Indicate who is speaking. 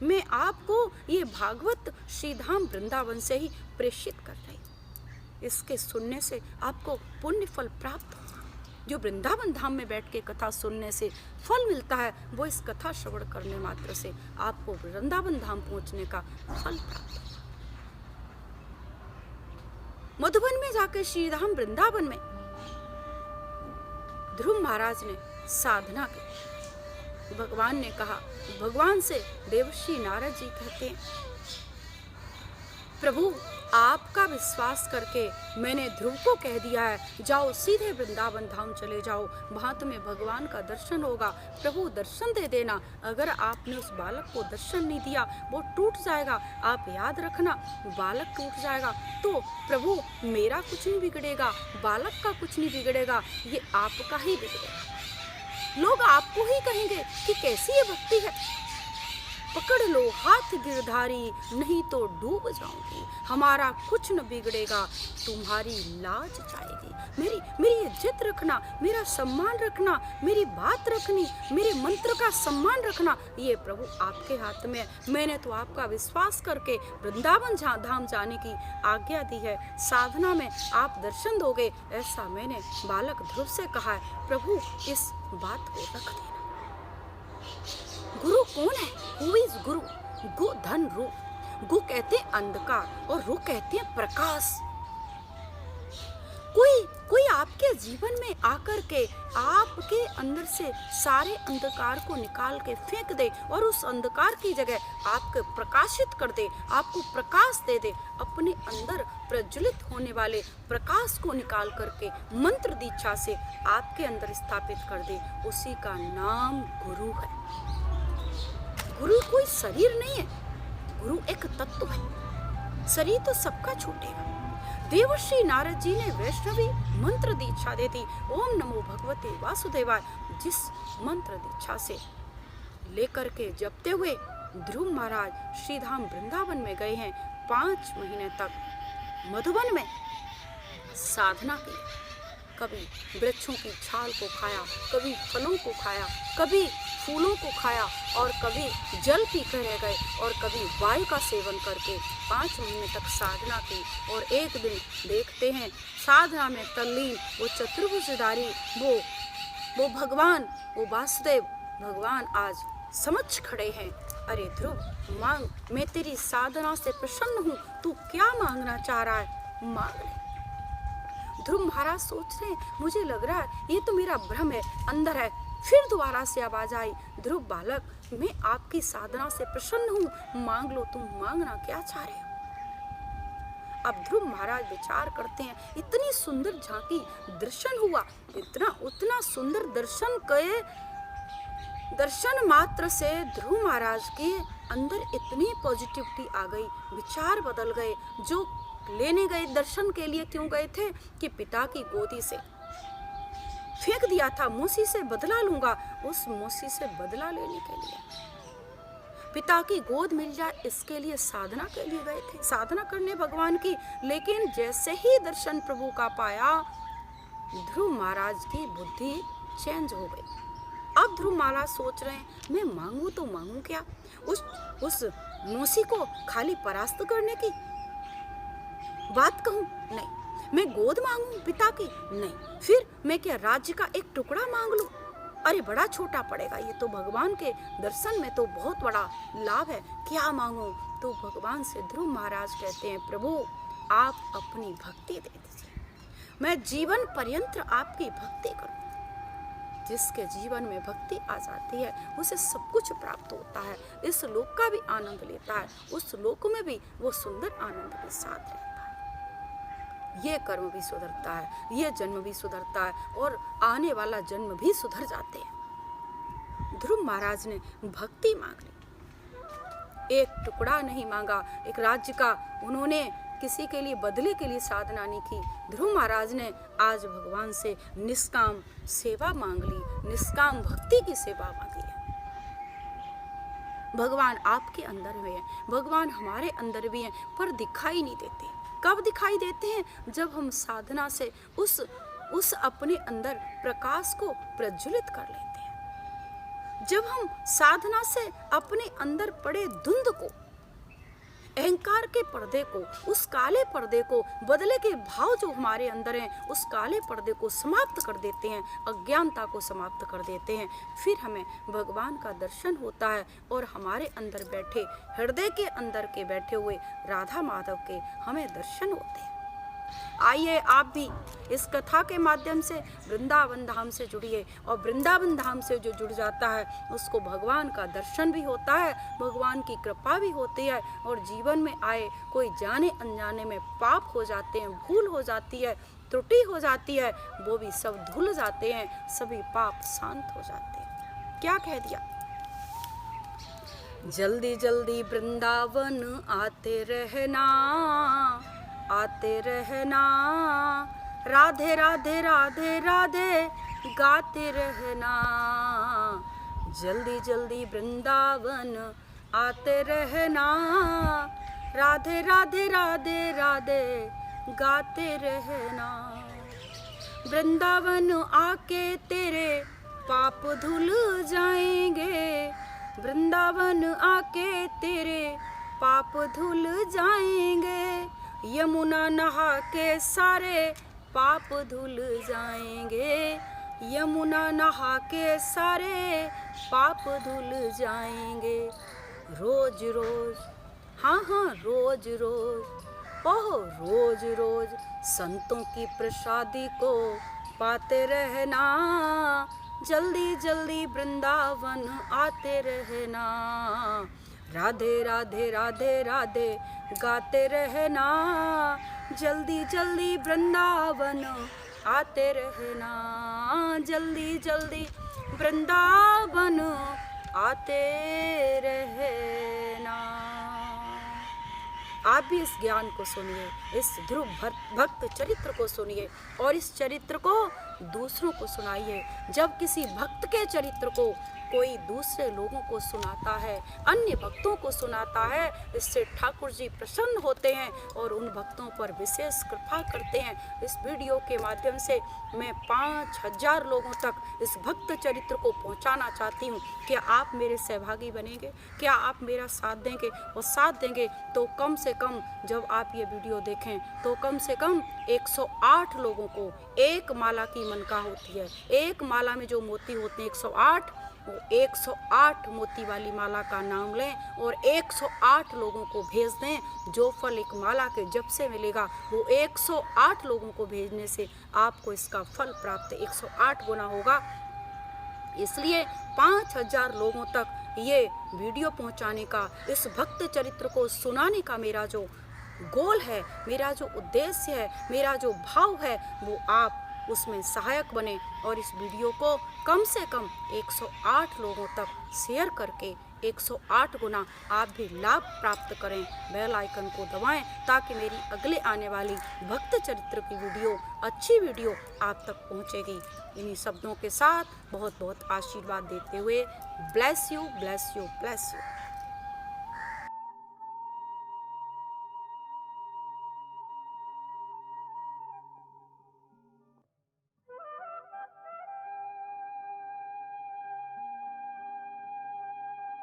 Speaker 1: मैं आपको ये भागवत श्रीधाम वृंदावन से ही प्रेषित कर रही हूँ। इसके सुनने से आपको पुण्य फल प्राप्त होगा। जो वृंदावन धाम में बैठ के कथा सुनने से फल मिलता है, वो इस कथा श्रवण करने मात्र से आपको वृंदावन धाम पहुंचने का फल प्राप्त होगा। मधुबन में जाकर श्रीधाम वृंदावन में ध्रुव महाराज ने साधना की। भगवान ने कहा, भगवान से देवर्षि नारद जी कहते हैं, प्रभु आपका विश्वास करके मैंने ध्रुव को कह दिया है, जाओ सीधे वृंदावन धाम चले जाओ, वहां तुम्हें भगवान का दर्शन होगा। प्रभु दर्शन दे देना। अगर आपने उस बालक को दर्शन नहीं दिया, वो टूट जाएगा। आप याद रखना, बालक टूट जाएगा तो प्रभु मेरा कुछ नहीं बिगड़ेगा, बालक का कुछ नहीं बिगड़ेगा, ये आपका ही बिगड़ेगा। लोग आपको ही कहेंगे कि कैसी ये भक्ति है। पकड़ लो हाथ गिरधारी, नहीं तो डूब जाऊंगी। हमारा कुछ न बिगड़ेगा, तुम्हारी लाज जाएगी। मेरी इज्जत रखना, मेरा सम्मान रखना, मेरी बात रखनी, मेरे मंत्र का सम्मान रखना, ये प्रभु आपके हाथ में है। मैंने तो आपका विश्वास करके वृंदावन धाम जाने की आज्ञा दी है। साधना में आप दर्शन दोगे, ऐसा मैंने बालक ध्रुव से कहा है। प्रभु इस बात को रख देना। गुरु कौन है? Who is गुरु? गु धन रू। गु कहते हैं अंधकार और रू कहते हैं प्रकाश। कोई आपके जीवन में आकर के आपके अंदर से सारे अंधकार को निकाल के फेंक दे और उस अंधकार की जगह आपको प्रकाशित कर दे, आपको प्रकाश दे दे। अपने अंदर प्रज्वलित होने वाले प्रकाश को निकाल करके मंत्र दीक्षा से आपके अंदर स्थापित कर दे, उसी का नाम गुरु है। गुरु कोई शरीर नहीं है, गुरु एक तत्व है। शरीर तो सबका छूटेगा। देवर्षि नारद जी ने वैष्णवी मंत्र दीक्षा दे दी, ओम नमो भगवते वासुदेवाय। जिस मंत्र दीक्षा से लेकर के जपते हुए ध्रुव महाराज श्रीधाम वृंदावन में गए हैं। 5 महीने तक मधुबन में साधना की। कभी वृक्षों की छाल को खाया, कभी फलों को खाया, कभी फूलों को खाया और कभी जल पी कर रह गए और कभी वायु का सेवन करके 5 महीने तक साधना की। और एक दिन देखते हैं साधना में तल्लीन वो चतुर्भुजधारी वो भगवान, वो वासुदेव भगवान आज समझ खड़े हैं। अरे ध्रुव मांग, मैं तेरी साधना से प्रसन्न हूँ, तू क्या मांगना चाह रहा है, मांग ले। ध्रुव महाराज सोच रहे हैं, मुझे लग रहा है ये तो मेरा भ्रम है, अंदर है। फिर दोबारा से आवाज आई, ध्रुव बालक मैं आपकी साधना से प्रसन्न हूँ, मांग लो, तुम मांगना क्या चाह रहे हो। अब ध्रुव महाराज विचार करते हैं, इतनी सुंदर झांकी दर्शन हुआ, उतना सुंदर दर्शन के दर्शन मात्र से ध्रुव महाराज के अंदर इतनी पॉजिटिविटी आ गई, विचार बदल गए। जो लेने गए दर्शन के लिए क्यों गए थे कि पिता की गोदी से फेंक दिया था, मौसी से बदला लूंगा, उस मौसी से बदला लेने के लिए, पिता की गोद मिल जाए इसके लिए साधना के लिए गए थे, साधना करने भगवान की। लेकिन जैसे ही दर्शन प्रभु का पाया, ध्रुव महाराज की बुद्धि चेंज हो गई। अब ध्रुव महाराज सोच रहे हैं, मैं मांगू तो मांगू क्या, उस मौसी को खाली परास्त करने की बात कहूं? नहीं। मैं गोद मांगू पिता की? नहीं। फिर मैं क्या राज्य का एक टुकड़ा मांग लूं? अरे बड़ा छोटा पड़ेगा, ये तो भगवान के दर्शन में तो बहुत बड़ा लाभ है, क्या मांगू? तो भगवान से ध्रुव महाराज कहते हैं, प्रभु आप अपनी भक्ति दे दीजिए, मैं जीवन पर्यंत आपकी भक्ति करूं। जिसके जीवन में भक्ति आ जाती है उसे सब कुछ प्राप्त होता है, इस लोक का भी आनंद लेता है, उस लोक में भी वो सुंदर आनंद के साथ रहता है। ये कर्म भी सुधरता है, ये जन्म भी सुधरता है और आने वाला जन्म भी सुधर जाते हैं। ध्रुव महाराज ने भक्ति मांग ली, एक टुकड़ा नहीं मांगा, एक राज्य का उन्होंने किसी के लिए बदले के लिए साधना नहीं की। ध्रुव महाराज ने आज भगवान से निष्काम सेवा मांग ली, निष्काम भक्ति की सेवा मांगी है। भगवान आपके अंदर भी है, भगवान हमारे अंदर भी हैं, पर दिखाई नहीं देते। कब दिखाई देते हैं? जब हम साधना से उस अपने अंदर प्रकाश को प्रज्वलित कर लेते हैं, जब हम साधना से अपने अंदर पड़े धुंध को, अहंकार के पर्दे को, उस काले पर्दे को, बदले के भाव जो हमारे अंदर हैं, उस काले पर्दे को समाप्त कर देते हैं, अज्ञानता को समाप्त कर देते हैं, फिर हमें भगवान का दर्शन होता है और हमारे अंदर बैठे, हृदय के अंदर के बैठे हुए राधा माधव के हमें दर्शन होते हैं। आइए आप भी इस कथा के माध्यम से वृंदावन धाम से जुड़िए, और वृंदावन धाम से जो जुड़ जाता है उसको भगवान का दर्शन भी होता है, भगवान की कृपा भी होती है, और जीवन में आए कोई जाने अनजाने में पाप हो जाते हैं, भूल हो जाती है, त्रुटि हो जाती है, वो भी सब धुल जाते हैं, सभी पाप शांत हो जाते हैं। क्या कह दिया? जल्दी जल्दी वृंदावन आते रहना, आते रहना, राधे राधे राधे राधे गाते रहना। जल्दी जल्दी वृंदावन आते रहना, राधे राधे राधे राधे गाते रहना। वृंदावन आके तेरे पाप धुल जाएंगे, वृंदावन आके तेरे पाप धुल जाएंगे, यमुना नहा के सारे पाप धुल जाएंगे, यमुना नहा के सारे पाप धुल जाएंगे। रोज रोज, हाँ हाँ रोज रोज, ओह रोज रोज संतों की प्रसादी को पाते रहना, जल्दी जल्दी वृंदावन आते रहना, राधे राधे राधे राधे गाते रहना, जल्दी जल्दी वृंदावन आते रहना, जल्दी जल्दी वृंदावन आते रहना। आप भी इस ज्ञान को सुनिए, इस ध्रुव भक्त चरित्र को सुनिए, और इस चरित्र को दूसरों को सुनाइए। जब किसी भक्त के चरित्र को कोई दूसरे लोगों को सुनाता है, अन्य भक्तों को सुनाता है, इससे ठाकुर जी प्रसन्न होते हैं और उन भक्तों पर विशेष कृपा करते हैं। इस वीडियो के माध्यम से मैं 5000 लोगों तक इस भक्त चरित्र को पहुंचाना चाहती हूं। क्या आप मेरे सहभागी बनेंगे? क्या आप मेरा साथ देंगे? और साथ देंगे तो कम से कम, जब आप ये वीडियो देखें तो कम से कम 108 लोगों को, एक माला की मनका होती है, एक माला में जो मोती होते हैं 108, वो 108 मोती वाली माला का नाम लें और 108 लोगों को भेज दें। जो फल एक माला के जप से मिलेगा वो 108 लोगों को भेजने से आपको इसका फल प्राप्त 108 गुना होगा। इसलिए 5000 लोगों तक ये वीडियो पहुंचाने का, इस भक्त चरित्र को सुनाने का मेरा जो गोल है, मेरा जो उद्देश्य है, मेरा जो भाव है, वो आप उसमें सहायक बने और इस वीडियो को कम से कम 108 लोगों तक शेयर करके 108 गुना आप भी लाभ प्राप्त करें। बेल आइकन को दबाएं ताकि मेरी अगले आने वाली भक्त चरित्र की वीडियो, अच्छी वीडियो आप तक पहुंचेगी। इन्हीं शब्दों के साथ बहुत बहुत आशीर्वाद देते हुए bless you, bless you, bless you.